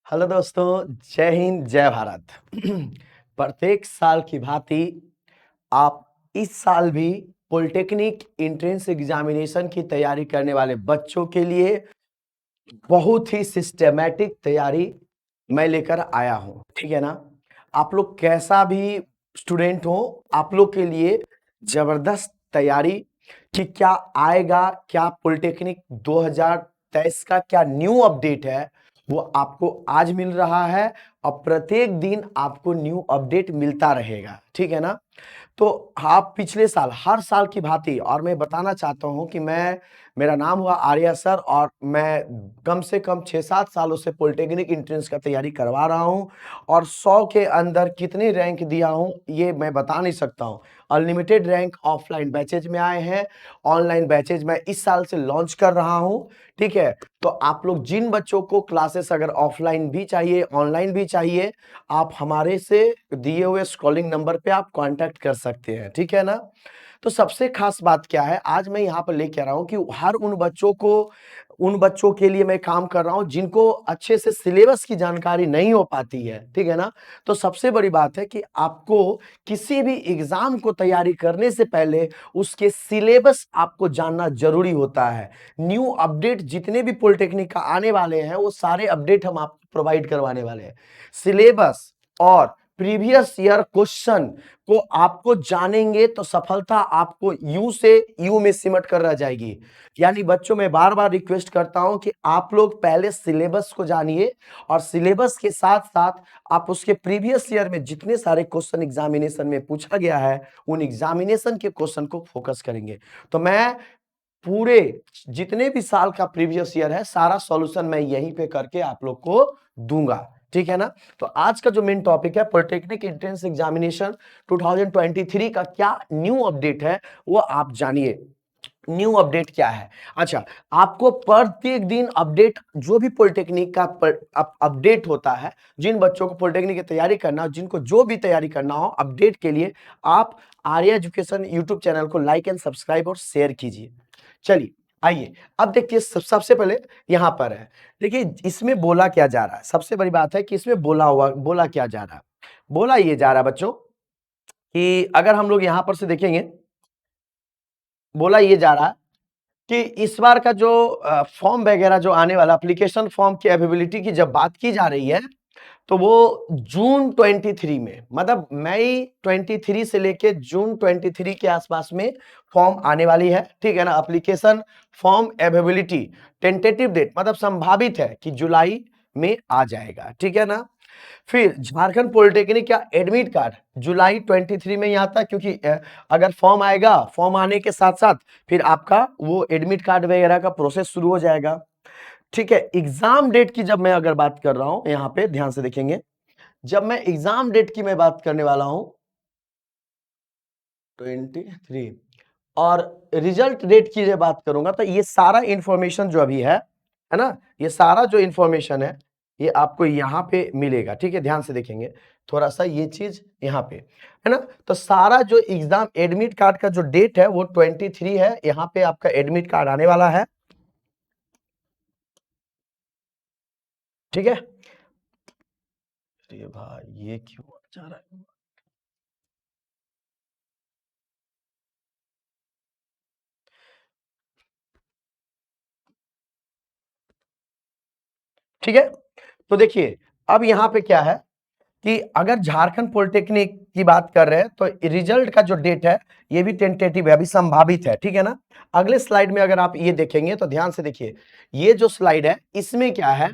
Hello दोस्तों, जय हिंद, जय भारत। प्रत्येक साल की भांति आप इस साल भी पॉलिटेक्निक एंट्रेंस एग्जामिनेशन की तैयारी करने वाले बच्चों के लिए बहुत ही सिस्टमैटिक तैयारी मैं लेकर आया हूं, ठीक है ना। आप लोग कैसा भी स्टूडेंट हो, आप लोग के लिए जबरदस्त तैयारी कि क्या आएगा, क्या पॉलिटेक्निक 2023 का क्या न्यू अपडेट है वो आपको आज मिल रहा है और प्रत्येक दिन आपको न्यू अपडेट मिलता रहेगा, ठीक है ना। तो आप पिछले साल हर साल की भांति, और मैं बताना चाहता हूं कि मेरा नाम हुआ आर्या सर और मैं कम से कम 6-7 सालों से पॉलिटेक्निक एंट्रेंस का तैयारी करवा रहा हूं और 100 के अंदर कितने रैंक दिया हूं ये मैं बता नहीं सकता हूं। अनलिमिटेड रैंक ऑफलाइन बैचेज में आए हैं, ऑनलाइन बैचेज मैं इस साल से लॉन्च कर रहा हूं, ठीक है। तो आप लोग जिन बच्चों को क्लासेस अगर ऑफलाइन भी चाहिए, ऑनलाइन भी चाहिए, आप हमारे से दिए हुए स्क्रॉलिंग नंबर पे आप कांटेक्ट कर सकते हैं, ठीक है ना। तो सबसे खास बात क्या है, आज मैं यहाँ पर लेके आ रहा हूँ कि हर उन बच्चों के लिए मैं काम कर रहा हूँ जिनको अच्छे से सिलेबस की जानकारी नहीं हो पाती है, ठीक है ना। तो सबसे बड़ी बात है कि आपको किसी भी एग्जाम को तैयारी करने से पहले उसके सिलेबस आपको जानना जरूरी होता है। न्यू अपडेट जितने भी पॉलिटेक्निक का आने वाले हैं वो सारे अपडेट हम आपको प्रोवाइड करवाने वाले हैं। सिलेबस और प्रीवियस ईयर क्वेश्चन को आपको जानेंगे तो सफलता आपको यू से यू में सिमट कर रह जाएगी। यानी बच्चों मैं बार बार रिक्वेस्ट करता हूं कि आप लोग पहले सिलेबस को जानिए और सिलेबस के साथ साथ आप उसके प्रीवियस ईयर में जितने सारे क्वेश्चन एग्जामिनेशन में पूछा गया है उन एग्जामिनेशन के क्वेश्चन को फोकस करेंगे। तो मैं पूरे जितने भी साल का प्रीवियस ईयर है सारा सॉल्यूशन मैं यहीं पे करके आप लोग को दूंगा, ठीक है ना। तो आज का जो मेन टॉपिक है पॉलिटेक्निक एंट्रेंस एग्जामिनेशन 2023 का क्या न्यू अपडेट है वो आप जानिए। न्यू अपडेट क्या है? अच्छा, आपको प्रत्येक दिन अपडेट जो भी पॉलिटेक्निक का अपडेट होता है, जिन बच्चों को पॉलिटेक्निक की तैयारी करना हो, जिनको जो भी तैयारी करना हो अपडेट के लिए आप आर्या एजुकेशन यूट्यूब चैनल को लाइक एंड सब्सक्राइब और शेयर कीजिए। चलिए आइए अब देखिए, सबसे पहले यहां पर है, देखिए इसमें बोला क्या जा रहा है। सबसे बड़ी बात है कि इसमें बोला क्या जा रहा है। बोला ये जा रहा है बच्चों कि अगर हम लोग यहां पर से देखेंगे, बोला ये जा रहा है कि इस बार का जो फॉर्म वगैरह जो आने वाला एप्लीकेशन फॉर्म की अवेलेबिलिटी की जब बात की जा रही है तो वो जून 23 में, मतलब मई 23 से लेके जून 23 के आसपास में फॉर्म आने वाली है, ठीक है ना। Application form availability tentative date मतलब संभावित है कि जुलाई में आ जाएगा, ठीक है ना। फिर झारखंड पॉलिटेक्निक का एडमिट कार्ड जुलाई 23 में ही आता है, क्योंकि अगर फॉर्म आएगा, फॉर्म आने के साथ साथ फिर आपका वो एडमिट कार्ड वगैरह का प्रोसेस शुरू हो जाएगा, ठीक है। एग्जाम डेट की जब मैं अगर बात कर रहा हूं, यहां पे ध्यान से देखेंगे, जब मैं एग्जाम डेट की मैं बात करने वाला हूं 23 और रिजल्ट डेट की जब बात करूंगा तो ये सारा इंफॉर्मेशन जो अभी है ना, ये सारा जो इंफॉर्मेशन है ये आपको यहां पे मिलेगा, ठीक है। ध्यान से देखेंगे थोड़ा सा ये चीज यहां पे है ना। तो सारा जो एग्जाम एडमिट कार्ड का जो डेट है वो 23 है, यहां पे आपका एडमिट कार्ड आने वाला है, ठीक है। अरे भाई ये क्यों जा रहा है? ठीक है। तो देखिए अब यहां पे क्या है कि अगर झारखंड पॉलिटेक्निक की बात कर रहे हैं तो रिजल्ट का जो डेट है ये भी टेंटेटिव है, अभी संभावित है, ठीक है ना। अगले स्लाइड में अगर आप ये देखेंगे तो ध्यान से देखिए, ये जो स्लाइड है इसमें क्या है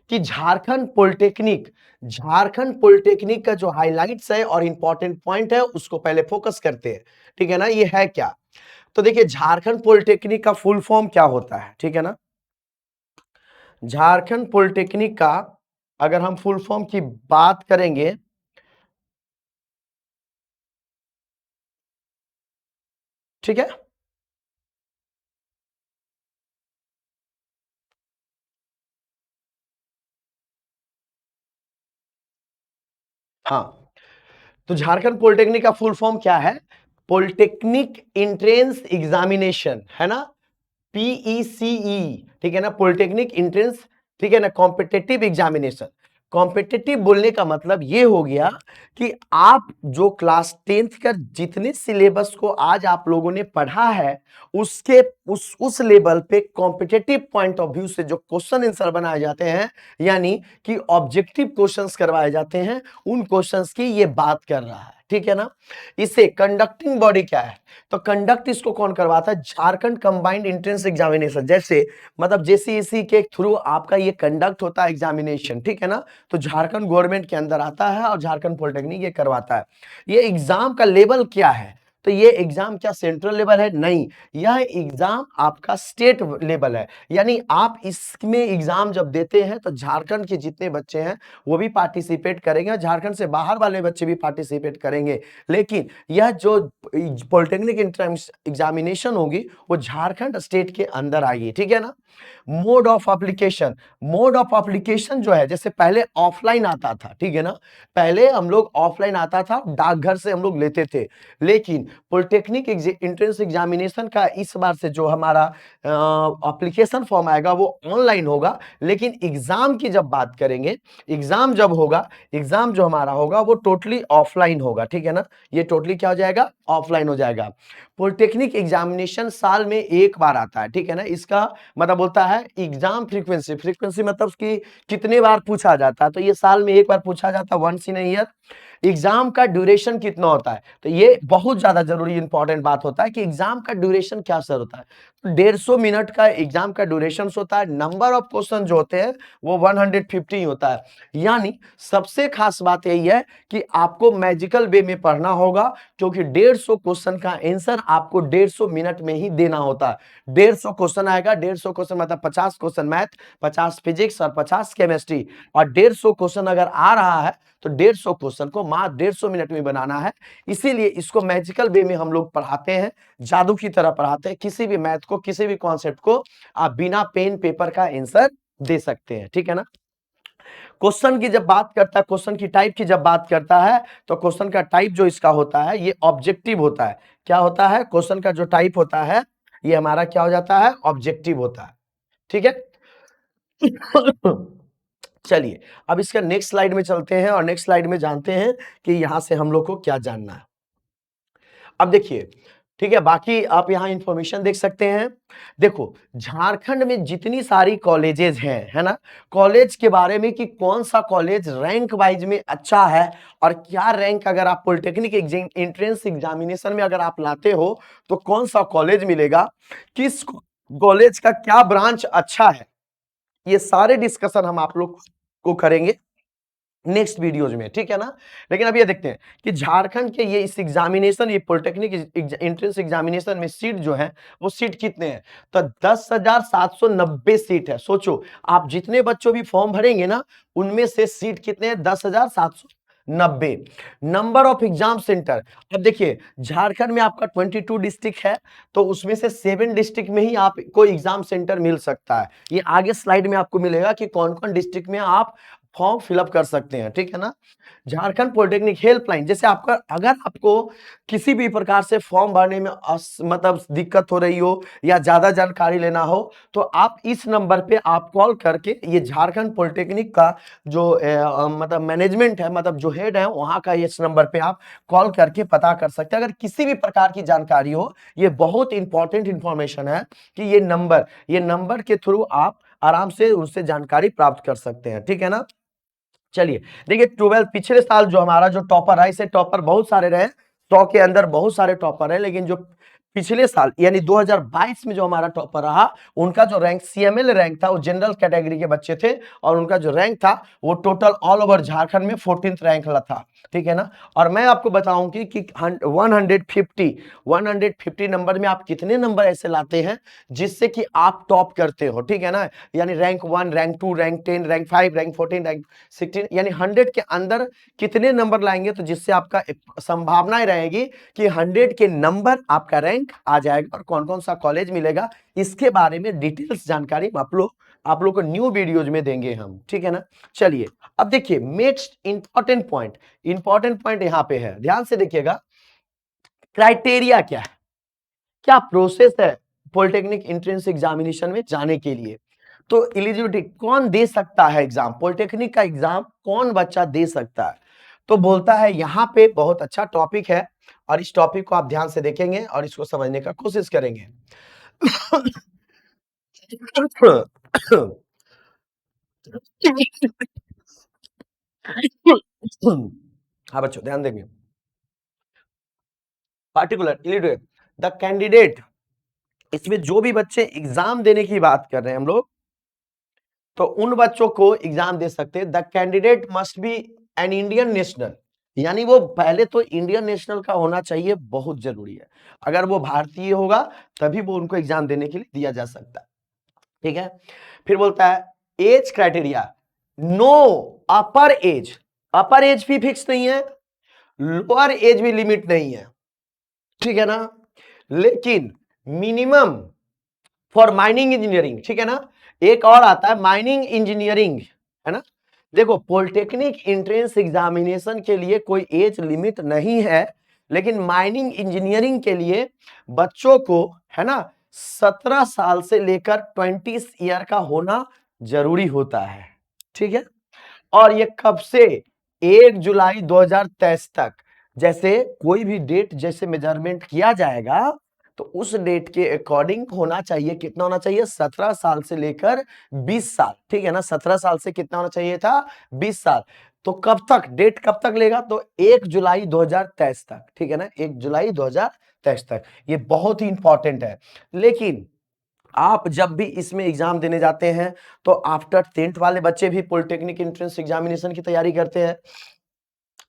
कि झारखंड पॉलिटेक्निक का जो हाइलाइट्स है और इंपॉर्टेंट पॉइंट है उसको पहले फोकस करते हैं, ठीक है ना। ये है क्या, तो देखिए झारखंड पॉलिटेक्निक का फुल फॉर्म क्या होता है, ठीक है ना। झारखंड पॉलिटेक्निक का अगर हम फुल फॉर्म की बात करेंगे, ठीक है। हाँ, तो झारखंड पॉलिटेक्निक का फुल फॉर्म क्या है? पॉलिटेक्निक एंट्रेंस एग्जामिनेशन, है ना, पीईसीई, ठीक है ना, पॉलिटेक्निक एंट्रेंस, ठीक है ना, कॉम्पिटेटिव एग्जामिनेशन। कॉम्पिटिटिव बोलने का मतलब ये हो गया कि आप जो क्लास 10th का जितने सिलेबस को आज आप लोगों ने पढ़ा है उसके उस लेवल पे कॉम्पिटिटिव पॉइंट ऑफ व्यू से जो क्वेश्चन आंसर बनाए जाते हैं, यानी कि ऑब्जेक्टिव क्वेश्चंस करवाए जाते हैं, उन क्वेश्चंस की ये बात कर रहा है। ठीक है ना। इसे कंडक्टिंग बॉडी क्या है, तो कंडक्ट इसको कौन करवाता है, झारखंड कंबाइंड एंट्रेंस एग्जामिनेशन। जैसे मतलब जेसीईसी के थ्रू आपका ये कंडक्ट होता है एग्जामिनेशन, ठीक है ना। तो झारखंड गवर्नमेंट के अंदर आता है और झारखंड पॉलिटेक्निक ये करवाता है। ये एग्जाम का लेवल क्या है, तो ये एग्जाम क्या सेंट्रल लेवल है, नहीं, यह एग्जाम आपका स्टेट लेवल है। यानी आप इसमें एग्जाम जब देते हैं तो झारखंड के जितने बच्चे हैं वो भी पार्टिसिपेट करेंगे और झारखंड से बाहर वाले बच्चे भी पार्टिसिपेट करेंगे। लेकिन यह जो पॉलिटेक्निक एंट्रेंस एग्जामिनेशन होगी वो झारखंड स्टेट के अंदर आएगी। ठीक है ना। Mode of application, mode of application जो है, जैसे पहले ऑफलाइन आता था, ठीक है ना, पहले हम लोग ऑफलाइन आता था, डाकघर से हम लोग लेते थे। लेकिन पॉलिटेक्निक एंट्रेंस एग्जामिनेशन का इस बार से जो हमारा एप्लीकेशन फॉर्म आएगा वो ऑनलाइन होगा। लेकिन एग्जाम की जब बात करेंगे, एग्जाम जब होगा, एग्जाम जो हमारा होगा वो टोटली ऑफलाइन होगा। ठीक है ना, ये टोटली क्या हो जाएगा, ऑफलाइन हो जाएगा। पॉलिटेक्निक एग्जामिनेशन साल में एक बार आता है। ठीक है ना, इसका मतलब बोलता है एग्जाम फ्रीक्वेंसी, फ्रीक्वेंसी मतलब कि कितने बार पूछा जाता है, तो ये साल में एक बार पूछा जाता है, वंस इन ईयर। एग्जाम का ड्यूरेशन कितना होता है, तो ये बहुत ज्यादा जरूरी इंपॉर्टेंट बात होता है कि एग्जाम का ड्यूरेशन क्या सर होता है। 150 मिनट का एग्जाम का ड्यूरेशन होता है। नंबर ऑफ क्वेश्चन जो होते हैं वो 150 होता है। यानी सबसे खास बात यही है कि आपको मैजिकल वे में पढ़ना होगा, क्योंकि 150 क्वेश्चन का आंसर आपको 150 मिनट में ही देना होता है। 150 क्वेश्चन आएगा, 150 क्वेश्चन मतलब 50 क्वेश्चन मैथ, 50 फिजिक्स और 50 केमिस्ट्री, और 150 क्वेश्चन अगर आ रहा है तो 150 क्वेश्चन को मात्र 150 मिनट में बनाना है। इसीलिए इसको मैजिकल वे में हम लोग पढ़ाते हैं, जादू की तरह पढ़ाते हैं। किसी भी मैथ को, किसी भी कॉन्सेप्ट को आप बिना पेन पेपर का आंसर दे सकते हैं। ठीक है ना। क्वेश्चन की जब बात करता है, क्वेश्चन की टाइप की जब बात करता है, तो क्वेश्चन का टाइप जो इसका होता है ये ऑब्जेक्टिव होता है। क्या होता है, क्वेश्चन का जो टाइप होता है ये हमारा क्या हो जाता है, ऑब्जेक्टिव होता है। ठीक है। चलिए अब इसका नेक्स्ट स्लाइड में चलते हैं और नेक्स्ट स्लाइड में जानते हैं कि यहां से हम लोग को क्या जानना है। अब देखिए, ठीक है, बाकी आप यहां इंफॉर्मेशन देख सकते हैं। देखो झारखंड में जितनी सारी कॉलेजेस हैं, है ना, कॉलेज के बारे में कि कौन सा कॉलेज रैंक वाइज में अच्छा है और क्या रैंक अगर आप पॉलिटेक्निक एंट्रेंस एग्जामिनेशन में अगर आप लाते हो तो कौन सा कॉलेज मिलेगा, किस कॉलेज का क्या ब्रांच अच्छा है, ये सारे डिस्कशन हम आप लोग को करेंगे नेक्स्ट वीडियोज में। ठीक है ना। लेकिन अब ये देखते हैं कि झारखंड के ये इस एग्जामिनेशन, ये पॉलिटेक्निक एंट्रेंस एग्जामिनेशन में सीट जो है वो सीट कितने हैं, तो 10,790 सीट है। सोचो आप जितने बच्चों भी फॉर्म भरेंगे ना उनमें से सीट कितने हैं, 10,790। नंबर ऑफ एग्जाम सेंटर, अब देखिए झारखंड में आपका 22 डिस्ट्रिक्ट है, तो उसमें से 7 डिस्ट्रिक्ट में ही आपको एग्जाम सेंटर मिल सकता है। ये आगे स्लाइड में आपको मिलेगा कि कौन कौन डिस्ट्रिक्ट में आप फॉर्म फिलअप कर सकते हैं। ठीक है ना। झारखंड पॉलिटेक्निक हेल्पलाइन, जैसे आपका अगर आपको किसी भी प्रकार से फॉर्म भरने में मतलब दिक्कत हो रही हो या ज्यादा जानकारी लेना हो तो आप इस नंबर पे आप कॉल करके, ये झारखंड पॉलिटेक्निक का जो मतलब मैनेजमेंट है, मतलब जो हेड है वहां का, इस नंबर पे आप कॉल करके पता कर सकते हैं अगर किसी भी प्रकार की जानकारी हो। ये बहुत इंपॉर्टेंट इंफॉर्मेशन है कि ये नंबर के थ्रू आप आराम से उससे जानकारी प्राप्त कर सकते हैं। ठीक है ना। चलिए देखिए 12 पिछले साल जो हमारा जो टॉपर है, इसे टॉपर बहुत सारे रहे, 100 के अंदर बहुत सारे टॉपर है, लेकिन जो पिछले साल यानी 2022 में जो हमारा टॉपर रहा उनका जो रैंक सीएमएल रैंक था वो जनरल कैटेगरी के बच्चे थे और उनका जो रैंक था वो टोटल ऑल ओवर झारखंड में 14th रैंक था। ठीक है ना। और मैं आपको बताऊं कि 150 नंबर में आप कितने नंबर ऐसे लाते हैं जिससे कि आप टॉप करते हो। ठीक है ना। यानी rank 1, rank 2, rank 10, rank 5, rank 14, rank 16, यानी 100 के अंदर कितने नंबर लाएंगे तो जिससे आपका संभावनाएं रहेगी कि 100 के नंबर आपका रैंक आ जाएगा और कौन कौन सा कॉलेज मिलेगा, इसके बारे में डिटेल्स जानकारी आप लोग को न्यू वीडियोज में देंगे हम। ठीक है ना। चलिए अब देखिए नेक्स्ट इंपॉर्टेंट पॉइंट यहां पे है, ध्यान से देखिएगा। क्राइटेरिया क्या है, क्या प्रोसेस है पॉलिटेक्निक एंट्रेंस एग्जामिनेशन में जाने के लिए। तो एलिजिबिलिटी कौन दे सकता है एग्जाम, पॉलिटेक्निक का एग्जाम कौन बच्चा दे सकता है? तो बोलता है यहाँ पे बहुत अच्छा टॉपिक है और इस टॉपिक को आप ध्यान से देखेंगे और इसको समझने का कोशिश करेंगे। हाँ बच्चों ध्यान देंगे। पार्टिकुलर इलिटरेट द कैंडिडेट, इसमें जो भी बच्चे एग्जाम देने की बात कर रहे हैं हम लोग, तो उन बच्चों को एग्जाम दे सकते हैं। The candidate must be an Indian national, यानी वो पहले तो इंडियन नेशनल का होना चाहिए, बहुत जरूरी है। अगर वो भारतीय होगा तभी वो उनको एग्जाम देने के लिए दिया जा सकता है, ठीक है। फिर बोलता है age criteria, no upper age, upper age भी फिक्स नहीं है, लोअर एज भी लिमिट नहीं है, ठीक है ना। लेकिन मिनिमम फॉर माइनिंग इंजीनियरिंग, ठीक है ना। एक और आता है माइनिंग इंजीनियरिंग, है ना। देखो पॉलिटेक्निक एंट्रेंस एग्जामिनेशन के लिए कोई एज लिमिट नहीं है, लेकिन माइनिंग इंजीनियरिंग के लिए बच्चों को, है ना, 17 साल से लेकर 20 ईयर का होना जरूरी होता है, ठीक है। और ये कब से? 1 जुलाई 2023 तक, जैसे कोई भी डेट जैसे मेजरमेंट किया जाएगा तो उस डेट के अकॉर्डिंग होना चाहिए। कितना होना चाहिए? 17 साल से लेकर 20 साल, ठीक है ना। 17 साल से कितना होना चाहिए था? 20 साल। तो कब तक डेट, कब तक लेगा? तो 1 जुलाई 2023 तक, ठीक है ना, 1 जुलाई 2023 तक। ये बहुत ही इंपॉर्टेंट है। लेकिन आप जब भी इसमें एग्जाम देने जाते हैं तो आफ्टर 10th वाले बच्चे भी पॉलिटेक्निक एंट्रेंस एग्जामिनेशन की तैयारी करते हैं,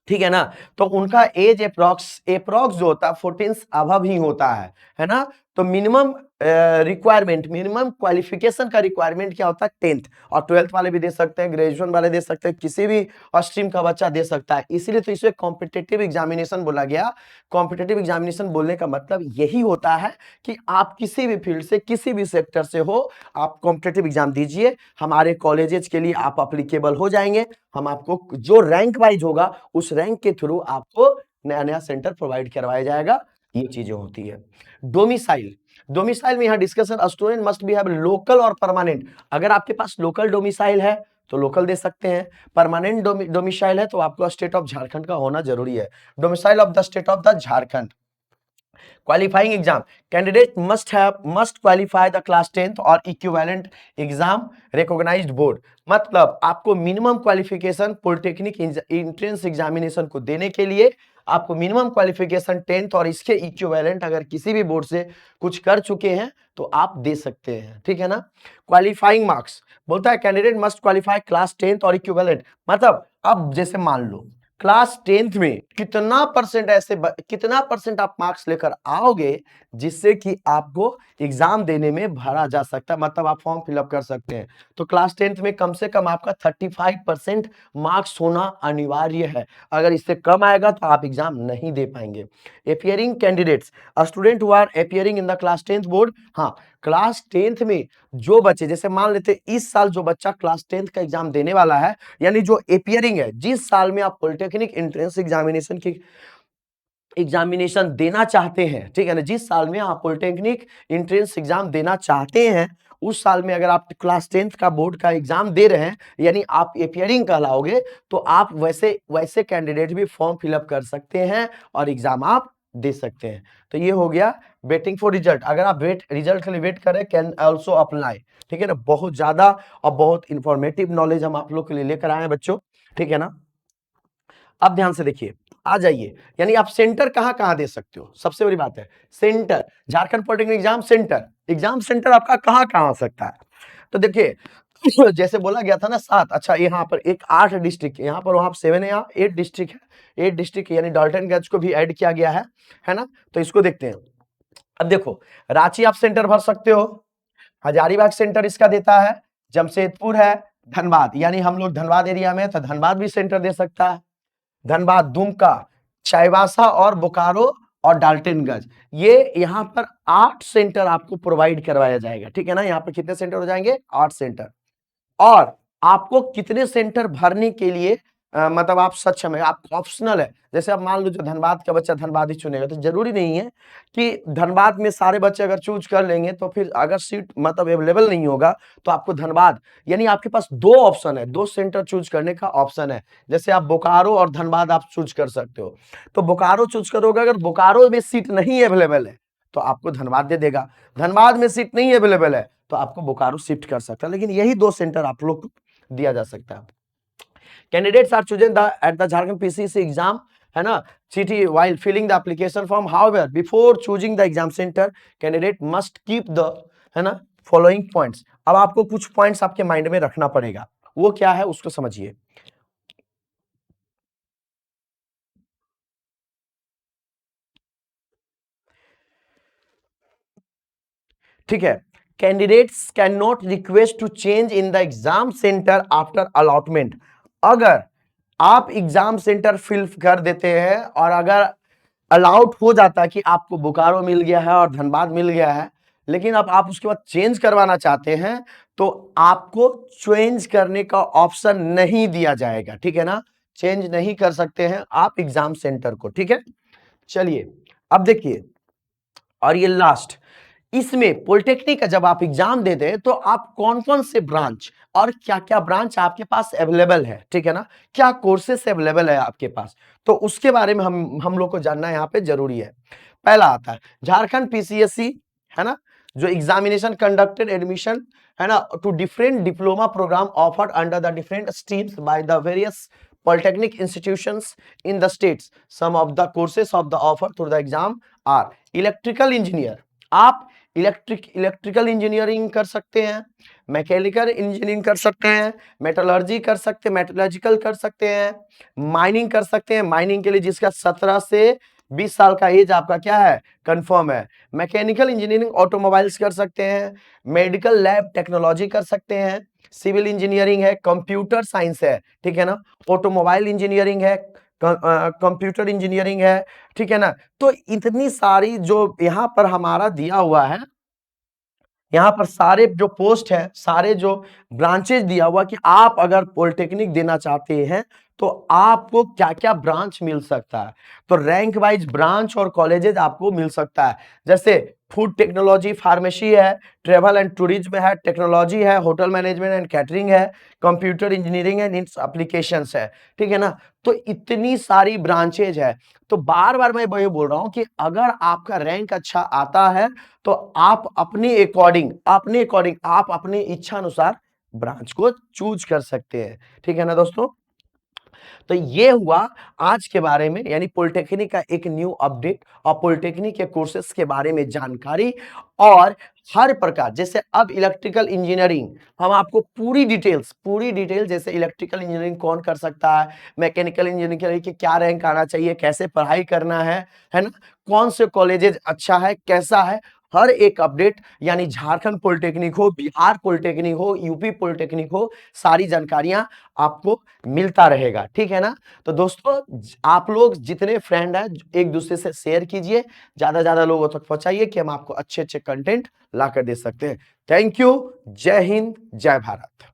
ठीक है ना। तो उनका एज एप्रोक्स जो होता है 14 अबव ही होता है ना। तो मिनिमम रिक्वायरमेंट, मिनिमम क्वालिफिकेशन का रिक्वायरमेंट क्या होता है? 10th। और 12th वाले भी दे सकते हैं, ग्रेजुएशन वाले दे सकते हैं, किसी भी स्ट्रीम का बच्चा दे सकता है। इसीलिए तो इसे कॉम्पिटिटिव एग्जामिनेशन बोला गया। कॉम्पिटिटिव एग्जामिनेशन बोलने का मतलब यही होता है कि आप किसी भी फील्ड से, किसी भी सेक्टर से हो, आप कॉम्पिटिटिव एग्जाम दीजिए, हमारे कॉलेजेस के लिए आप अप्लीकेबल हो जाएंगे। हम आपको जो रैंक वाइज होगा उस रैंक के थ्रू आपको नया नया सेंटर प्रोवाइड करवाया जाएगा। ये चीजें होती है। डोमिसाइल, डोमिसाइल में यहाँ discussion, student must be have local और परमानेंट। अगर आपके पास लोकल डोमिसाइल है तो लोकल दे सकते हैं, परमानेंट डोमिसाइल है तो आपको स्टेट ऑफ झारखंड का होना जरूरी है। Domicile of the state of the Jharkhand. Qualifying exam, candidate must qualify the class 10th और इक्विवेलेंट एग्जाम रिकॉग्नाइज्ड बोर्ड। मतलब आपको minimum qualification polytechnic entrance examination को देने के लिए आपको मिनिमम क्वालिफिकेशन 10th और इसके इक्विवेलेंट अगर किसी भी बोर्ड से कुछ कर चुके हैं तो आप दे सकते हैं, ठीक है ना। क्वालिफाइंग मार्क्स बोलता है candidate must qualify class 10th और इक्विवेलेंट। मतलब अब जैसे मान लो क्लास 10th में कितना परसेंट कितना परसेंट आप मार्क्स लेकर आओगे जिससे कि आपको एग्जाम देने में भरा जा सकता है, मतलब आप फॉर्म फिलअप कर सकते हैं। तो क्लास 10th में कम से कम आपका 35% मार्क्स होना अनिवार्य है। अगर इससे कम आएगा तो आप एग्जाम नहीं दे पाएंगे। Appearing candidates, student who are appearing in the class 10th board. हाँ, क्लास 10th में जो बच्चे, जैसे मान लेते इस साल जो बच्चा क्लास 10th का एग्जाम देने वाला है, यानी जो अपियरिंग है, जिस साल में आप पॉलिटेक्निक एंट्रेंस एग्जामिनेशन की एग्जामिनेशन देना चाहते हैं, ठीक है ना, जिस साल में आप पॉलिटेक्निक एंट्रेंस एग्जाम देना चाहते हैं उस साल में अगर आप क्लास 10th का बोर्ड का एग्जाम दे रहे हैं, यानी आप अपियरिंग कहलाओगे, तो आप वैसे वैसे कैंडिडेट भी फॉर्म फिलअप कर सकते हैं और एग्जाम आप दे सकते हैं। तो ये हो गया वेटिंग फॉर रिजल्ट। अगर आप रिजल्ट के लिए वेट करें, कैन ऑल्सो अप्लाई, ठीक है ना। बहुत ज्यादा और बहुत इंफॉर्मेटिव नॉलेज हम आप लोग के लिए लेकर आए हैं बच्चों, ठीक है ना। अब ध्यान से देखिए, आ जाइए, यानी आप सेंटर कहां कहां दे सकते हो, सबसे बड़ी बात है centre. Jharkhand polytechnic exam centre आपका कहां कहां हो सकता है? तो देखिए जैसे बोला गया था ना 7, अच्छा यहाँ पर एक 8 डिस्ट्रिक्ट, यहाँ पर वहां 7 है, यहाँ 8 डिस्ट्रिक्ट है, 8 डिस्ट्रिक्ट यानी डाल्टनगंज को भी ऐड किया गया है ना। तो इसको देखते हैं। अब देखो रांची आप सेंटर भर सकते हो, हजारीबाग सेंटर इसका देता है, जमशेदपुर है, धनबाद, यानी हम लोग धनबाद एरिया में तो धनबाद भी सेंटर दे सकता है। धनबाद, दुमका, चाईबासा और बोकारो और डाल्टनगंज, ये यहाँ पर 8 सेंटर आपको प्रोवाइड करवाया जाएगा, ठीक है ना। यहाँ पर कितने सेंटर हो जाएंगे? 8 सेंटर। और आपको कितने सेंटर भरने के लिए मतलब आप सक्षम है, आप ऑप्शनल है। जैसे आप मान लो जो धनबाद का बच्चा धनबाद ही चुनेगा, तो जरूरी नहीं है कि धनबाद में सारे बच्चे अगर चूज कर लेंगे तो फिर अगर सीट मतलब अवेलेबल नहीं होगा तो आपको धनबाद, यानी आपके पास दो ऑप्शन है, दो सेंटर चूज करने का ऑप्शन है। जैसे आप बोकारो और धनबाद आप चूज कर सकते हो, तो बोकारो चूज करोगे, अगर बोकारो में सीट नहीं अवेलेबल है तो आपको धनबाद दे देगा, धनबाद में सीट नहीं अवेलेबल है तो आपको बोकारो शिफ्ट कर सकता है। लेकिन यही दो सेंटर आप लोग को दिया जा सकता है। Candidates are chosen at the Jharkhand PCC exam, है ना, CT while filling the application form. However, before choosing the exam center, candidate must keep the, है ना, following points. अब आपको कुछ पॉइंट्स आपके माइंड में रखना पड़ेगा, वो क्या है उसको समझिए। ठीक है, candidates can not request to change in the exam centre after allotment. अगर आप एग्जाम सेंटर फिल कर देते हैं और अगर अलाउड हो जाता है कि आपको बोकारो मिल गया है और धनबाद मिल गया है, लेकिन अब आप उसके बाद चेंज करवाना चाहते हैं तो आपको चेंज करने का ऑप्शन नहीं दिया जाएगा, ठीक है ना, चेंज नहीं कर सकते हैं आप एग्जाम सेंटर को, ठीक है। चलिए अब देखिए, और ये लास्ट, इसमें पॉलिटेक्निक का जब आप एग्जाम देते हैं तो आप कौन कौन से ब्रांच और क्या क्या ब्रांच आपके पास अवेलेबल है, ठीक है ना, क्या कोर्सेस अवेलेबल है आपके पास, तो उसके बारे में हम लोग को जानना यहाँ पे जरूरी है। पहला आता है झारखंड पीसीएससी, है ना, जो एग्जामिनेशन कंडक्टेड एडमिशन, है ना, two different diploma programme offered under the different streams by the various polytechnic institutions in the states. Some of the courses of the offer through the exam are electrical engineer, आप electrical engineering कर सकते हैं, mechanical engineering कर सकते हैं, metallurgy कर सकते हैं, मेटलर्जिकल कर सकते हैं, माइनिंग कर सकते हैं, माइनिंग के लिए जिसका 17 से 20 साल का एज आपका क्या है, कंफर्म है, मैकेनिकल इंजीनियरिंग ऑटोमोबाइल्स कर सकते हैं, मेडिकल लैब टेक्नोलॉजी कर सकते हैं, सिविल इंजीनियरिंग है, कंप्यूटर साइंस है, ठीक है ना, ऑटोमोबाइल इंजीनियरिंग है, कंप्यूटर इंजीनियरिंग है, ठीक है ना। तो इतनी सारी जो यहाँ पर हमारा दिया हुआ है, यहाँ पर सारे जो पोस्ट है, सारे जो ब्रांचेज दिया हुआ कि आप अगर पॉलिटेक्निक देना चाहते हैं तो आपको क्या क्या ब्रांच मिल सकता है, तो रैंक वाइज ब्रांच और कॉलेजेस आपको मिल सकता है। जैसे फूड टेक्नोलॉजी, फार्मेसी है, ट्रेवल एंड टूरिज्म है, टेक्नोलॉजी है, होटल मैनेजमेंट एंड कैटरिंग है, computer engineering and it's applications है, ठीक है ना। तो इतनी सारी ब्रांचेज है, तो बार बार मैं वही बोल रहा हूं कि अगर आपका रैंक अच्छा आता है तो आप अपने अकॉर्डिंग आप अपने इच्छा अनुसार ब्रांच को चूज कर सकते हैं, ठीक है ना दोस्तों। तो ये हुआ आज के बारे में, यानी पॉलिटेक्निक का एक न्यू अपडेट और पॉलिटेक्निक के कोर्सेज के बारे में जानकारी, और हर प्रकार जैसे अब इलेक्ट्रिकल इंजीनियरिंग हम आपको पूरी डिटेल्स जैसे इलेक्ट्रिकल इंजीनियरिंग कौन कर सकता है, मैकेनिकल इंजीनियरिंग के क्या रैंक आना चाहिए, कैसे पढ़ाई करना है ना, कौन से कॉलेजेस अच्छा है कैसा है, हर एक अपडेट, यानी झारखंड पॉलिटेक्निक हो, बिहार पॉलिटेक्निक हो, यूपी पॉलिटेक्निक हो, सारी जानकारियां आपको मिलता रहेगा, ठीक है ना। तो दोस्तों आप लोग जितने फ्रेंड हैं एक दूसरे से शेयर कीजिए, ज्यादा लोगों तक पहुंचाइए कि हम आपको अच्छे अच्छे कंटेंट ला कर दे सकते हैं। थैंक यू, जय हिंद, जय भारत।